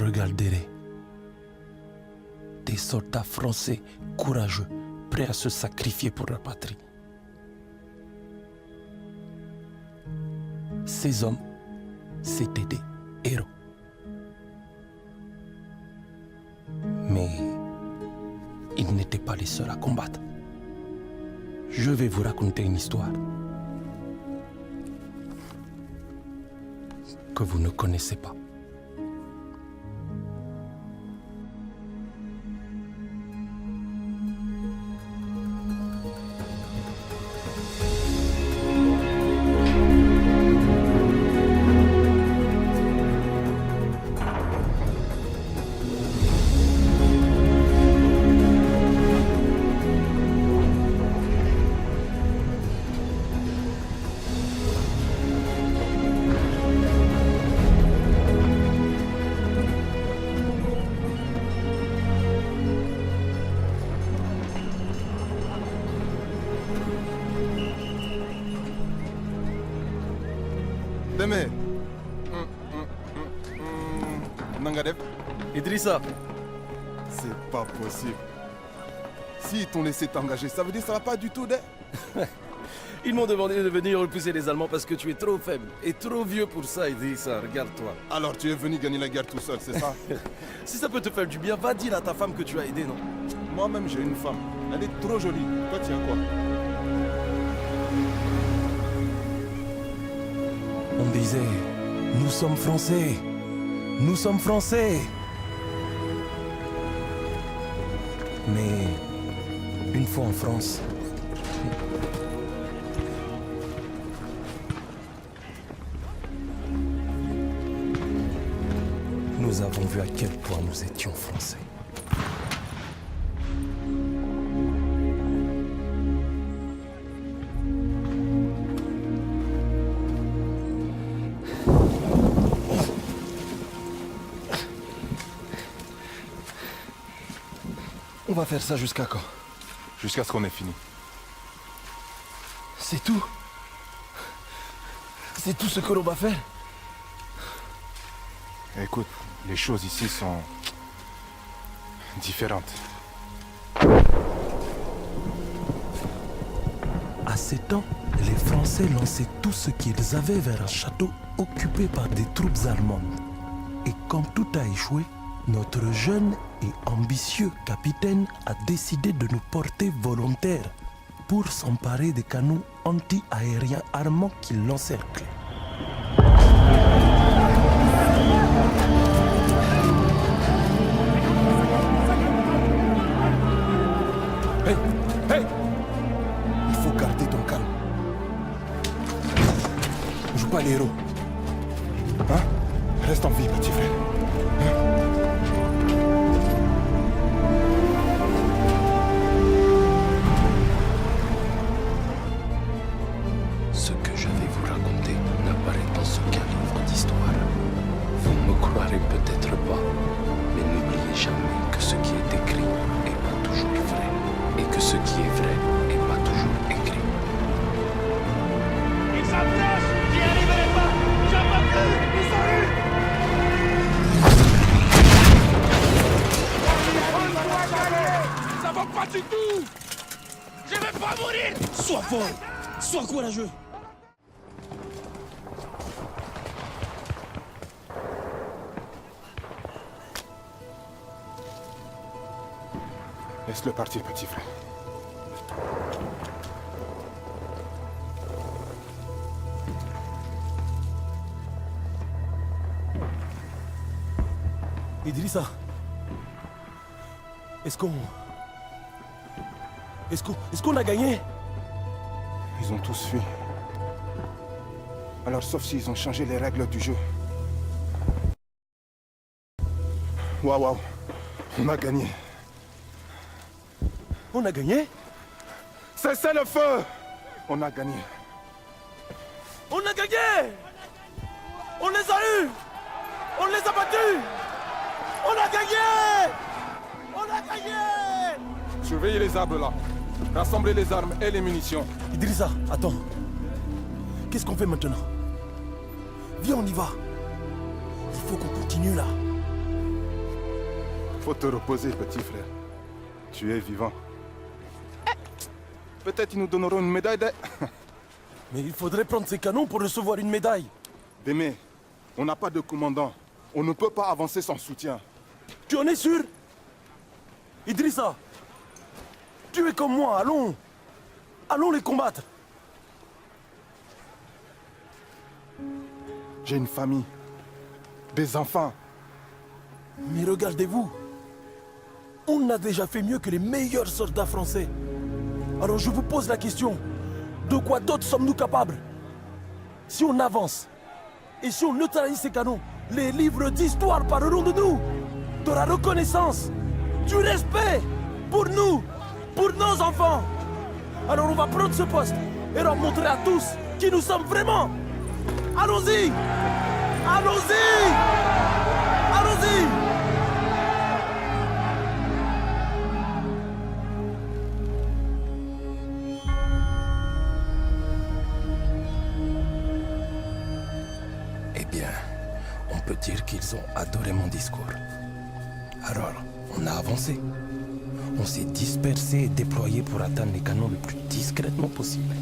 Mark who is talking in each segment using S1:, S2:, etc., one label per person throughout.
S1: regarderai des soldats français courageux, prêts à se sacrifier pour leur patrie. Ces hommes, c'étaient des héros. Mais ils n'étaient pas les seuls à combattre. Je vais vous raconter une histoire que vous ne connaissez pas.
S2: Deme. Nangadef.
S3: Idrissa.
S2: C'est pas possible. S'ils t'ont laissé t'engager, ça veut dire que ça va pas du tout, de...
S3: Ils m'ont demandé de venir repousser les Allemands parce que tu es trop faible et trop vieux pour ça, Idrissa. Regarde-toi.
S2: Alors tu es venu gagner la guerre tout seul, c'est ça?
S3: Si ça peut te faire du bien, va dire à ta femme que tu as aidé, non?
S2: Moi-même, j'ai une femme. Elle est trop jolie. Toi, tu as quoi?
S1: On disait, nous sommes Français, nous sommes Français. Mais une fois en France, nous avons vu à quel point nous étions Français.
S3: On va faire ça jusqu'à quand?
S2: Jusqu'à ce qu'on ait fini.
S3: C'est tout? C'est tout ce que l'on va faire?
S2: Écoute, les choses ici sont... différentes.
S1: À ces temps, les Français lançaient tout ce qu'ils avaient vers un château occupé par des troupes allemandes. Et quand tout a échoué, notre jeune et ambitieux capitaine a décidé de nous porter volontaires pour s'emparer des canons anti-aériens armants qui l'encerclaient.
S3: Hey! Hey! Il faut garder ton calme. Joue pas les héros.
S2: Hein? Reste en vie, petit frère.
S1: Ce que je vais vous raconter n'apparaît dans aucun livre d'histoire. Vous ne me croirez peut-être pas, mais n'oubliez jamais que ce qui est écrit n'est pas toujours vrai, et que ce qui est vrai n'est pas toujours écrit.
S4: Ils s'approchent! J'y arriverai pas! J'en peux plus! Ils sont eu! Ça va pas du tout! Je vais pas mourir!
S3: Sois fort! Sois courageux!
S2: Laisse-le partir, petit frère.
S3: Idrissa, est-ce qu'on a gagné?
S2: Ils ont tous fui. Alors, sauf s'ils ont changé les règles du jeu. Waouh, on a gagné.
S3: On a gagné?
S2: Cessez le feu! On a gagné.
S3: On a gagné! On les a eus! On les a battus! On a gagné! On a gagné!
S2: Surveillez les arbres là. Rassemblez les armes et les munitions.
S3: Idrissa, attends. Qu'est-ce qu'on fait maintenant? Viens, on y va. Il faut qu'on continue là.
S2: Faut te reposer, petit frère. Tu es vivant. Peut-être ils nous donneront une médaille de...
S3: Mais il faudrait prendre ces canons pour recevoir une médaille.
S2: Démé, on n'a pas de commandant. On ne peut pas avancer sans soutien.
S3: Tu en es sûr? Idrissa, tu es comme moi, allons. Allons les combattre.
S2: J'ai une famille. Des enfants.
S3: Mais regardez-vous. On a déjà fait mieux que les meilleurs soldats français. Alors je vous pose la question. De quoi d'autre sommes-nous capables? Si on avance, et si on neutralise ces canons, les livres d'histoire parleront de nous. De la reconnaissance, du respect pour nous, pour nos enfants. Alors on va prendre ce poste et leur montrer à tous qui nous sommes vraiment. Allons-y! Allons-y! Allons-y!
S1: Eh bien, on peut dire qu'ils ont adoré mon discours. Alors, on a avancé. On s'est dispersé et déployé pour atteindre les canons le plus discrètement possible.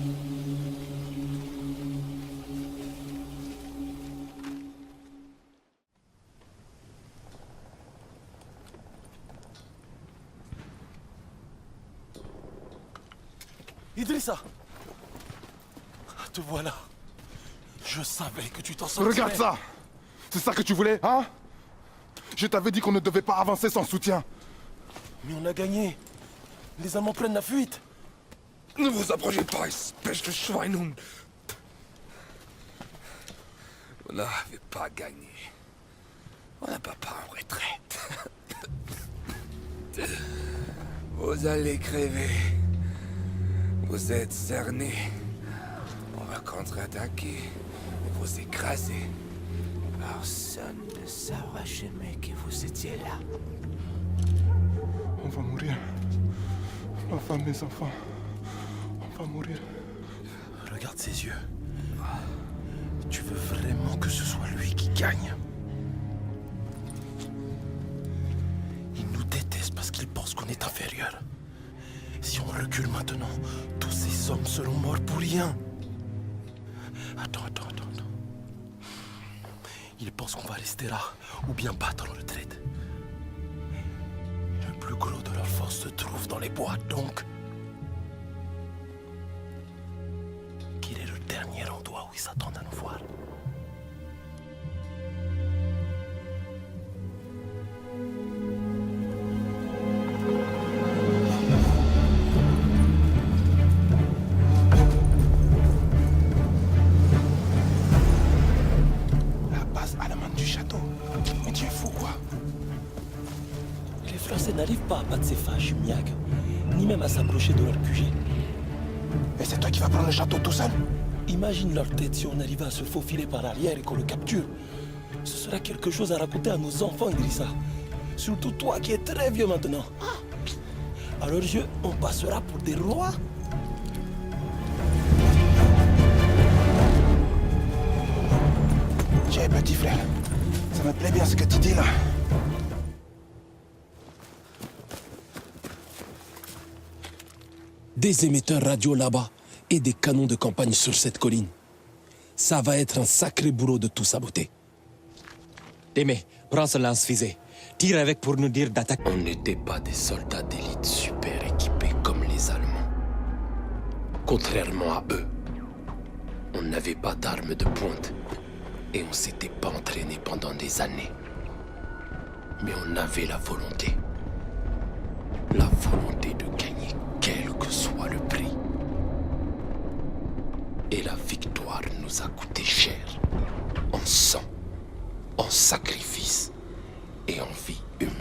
S3: Idrissa! Te voilà. Je savais que tu t'en sortirais.
S2: Regarde ça! C'est ça que tu voulais, hein? Je t'avais dit qu'on ne devait pas avancer sans soutien.
S3: Mais on a gagné. Les Allemands prennent la fuite.
S5: Ne vous approchez pas, espèce de Schweinhund. Vous n'avez pas gagné. On n'a pas en retraite. Vous allez crever. Vous êtes cernés. On va contre-attaquer et vous écraser. Personne ne saura jamais que vous étiez là.
S2: On va mourir. Ma femme, mes enfants. On va mourir.
S3: Regarde ses yeux. Tu veux vraiment que ce soit lui qui gagne? Il nous déteste parce qu'il pense qu'on est inférieur. Si on recule maintenant, tous ces hommes seront morts pour rien. Attends. Il pense qu'on va rester là, ou bien battre en retraite. Le plus gros de leur force se trouve dans les bois, donc... Quel est le dernier endroit où ils s'attendent à nous voir?
S2: La base allemande du château. Mais tu es fou, quoi?
S3: Les Français n'arrivent pas à battre ces fâches miagues, ni même à s'approcher de leur QG.
S2: Et c'est toi qui vas prendre le château tout seul?
S3: Imagine leur tête si on arrivait à se faufiler par arrière et qu'on le capture. Ce sera quelque chose à raconter à nos enfants, Idrissa. Surtout toi qui es très vieux maintenant. À leurs yeux, on passera pour des rois.
S2: Tiens, petit frère. Ça me plaît bien ce que tu dis là.
S6: Des émetteurs radio là-bas et des canons de campagne sur cette colline. Ça va être un sacré boulot de tout saboter.
S7: Démé, prends ce lance-fusée. Tire avec pour nous dire d'attaquer.
S6: On n'était pas des soldats d'élite super équipés comme les Allemands. Contrairement à eux, on n'avait pas d'armes de pointe et on s'était pas entraîné pendant des années. Mais on avait la volonté. La volonté de gagner quel que soit le prix. Et la victoire nous a coûté cher. En sang, en sacrifice et en vie humaine.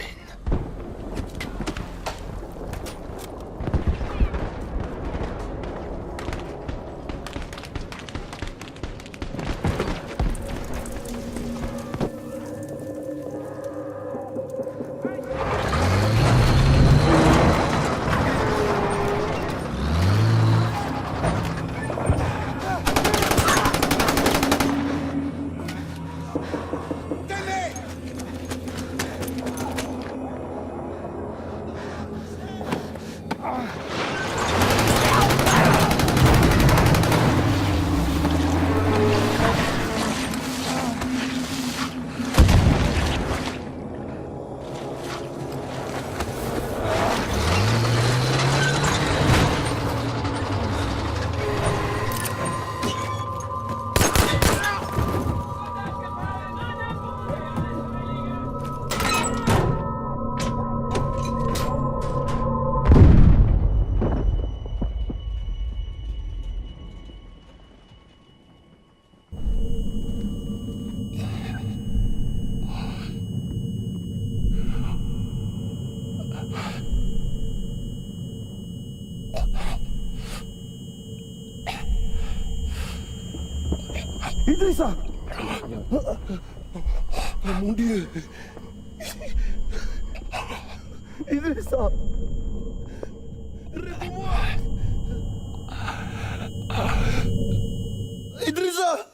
S3: Idrissa! Oh mon Dieu! Idrissa! Réveille-moi! Idrissa!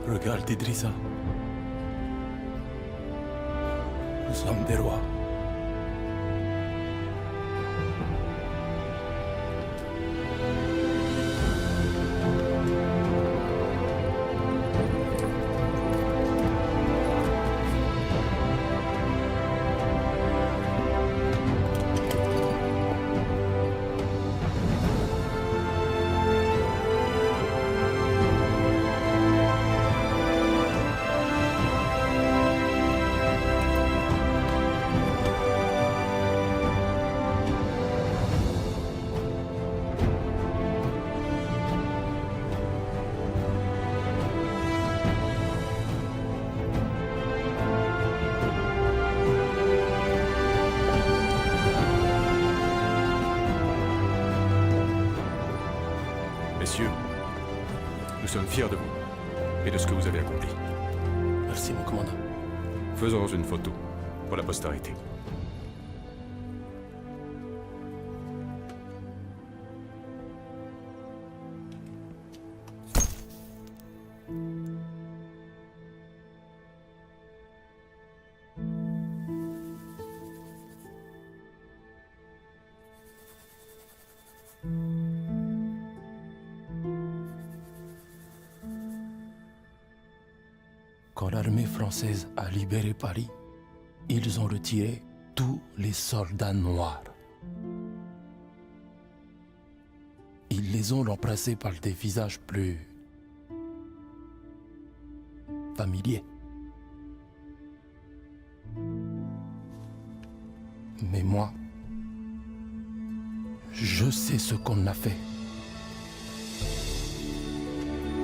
S1: Regarde Idrissa. Nous sommes des rois.
S8: Messieurs, nous sommes fiers de vous et de ce que vous avez accompli.
S1: Merci, mon commandant.
S8: Faisons une photo pour la postérité.
S1: Quand l'armée française a libéré Paris, ils ont retiré tous les soldats noirs. Ils les ont remplacés par des visages plus familiers. Mais moi, je sais ce qu'on a fait.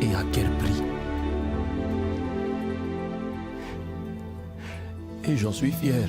S1: Et à quel prix. Et j'en suis fier.